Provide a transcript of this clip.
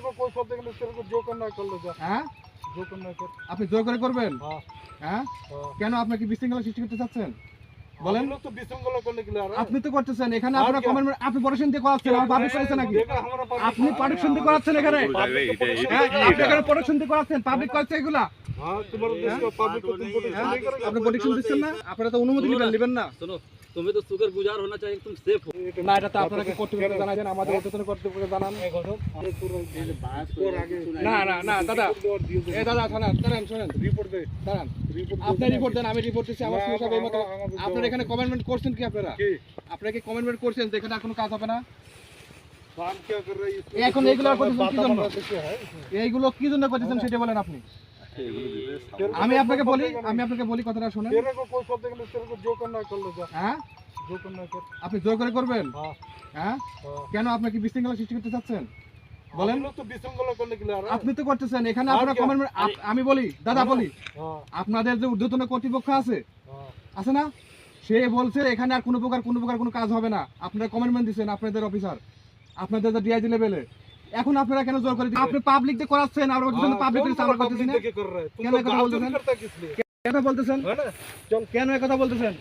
को कोई शब्द इंग्लिश तेरे को जो करना है कर लो जा। হ্যাঁ जो करना है कर। আপনি জোর করে করবেন हाँ হ্যাঁ हाँ। কেন আপনি কি বিশৃঙ্খলা সৃষ্টি করতে চাচ্ছেন বলেন हम लोग तो विशृंखला करने के लिए आ रहे हैं। আপনি তো করতেছেন এখানে আর আপনারা क्या? কমেন্ট আপনি পড়াশোনা দিয়ে করাচ্ছেন আর পাবলিক করেছেন নাকি देखा हमारा public- আপনি পড়াশোনা দিয়ে করাচ্ছেন এখানে হ্যাঁ আপনি এখানে পড়াশোনা দিয়ে করাচ্ছেন পাবলিক করছে এগুলা हाँ तुम्हारा देश का पब्लिक को तुम प्रोटेक्शन नहीं करेगा। আপনি পড়াশোনা দিচ্ছেন না আপনারা তো অনুমতি নেবেন না सुनो तुम्हें तो शुगर गुजार होना चाहिए तुम सेफ हो না এটা তো আপনাকে কর্তৃপক্ষ জানাই দেন আমাদের উচ্চতর কর্তৃপক্ষ জানান না না না দাদা এ দাদা দাঁড়ান শুনেন रिपोर्ट दे দাঁড়ান रिपोर्ट আপনি রিপোর্ট দেন আমি রিপোর্ট দিচ্ছি আমার সমস্যা এই মতো আপনারা এখানে কমেন্টমেন্ট করছেন কি আপনারা की আপনারা কি কমেন্টমেন্ট করছেন যে এখানে আর কোনো কাজ হবে না काम क्या कर रहे हैं এই এখন এইগুলো করতেছেন কি জন্য है এইগুলো কি জন্য করতেছেন সেটা বলেন আপনি আমি আপনাকে বলি কথাটা শুনেন तेरे को कोई शब्द इंग्लिश तेरे को जो करना है कर लो जा। হ্যাঁ जो करना है कर। আপনি জোর করে করবেন हाँ হ্যাঁ हाँ। কেন আপনি কি বিশৃঙ্খলা সৃষ্টি করতে চাচ্ছেন বলেন हम लोग तो विशृंखला करने के लिए आ रहे हैं। আপনি তো করতেছেন এখানে আর আপনারা কি? কমেন্ট আমি বলি দাদা বলি हाँ আপনাদের যে ঊর্ধ্বতন কর্তৃপক্ষ আছে हाँ আছে না সে বলছে এখানে আর কোনো প্রকার কোনো কাজ হবে না আপনারা কমেন্টমেন্ট দিচ্ছেন আপনাদের অফিসার আপনাদের যে ডিআইজি লেভেলে এখন আপনারা কেন জোর করে দিচ্ছেন আপনি পাবলিক দিয়ে করাচ্ছেন আর বলছেন পাবলিক দিয়ে আমরা করতেছি না देखे कर रहे हैं। तुम क्या लोग मैं गाल बोलते चोरी हैं? करता है किस लिए কেন বলতেছেন है ना কেন এই কথা বলতেছেন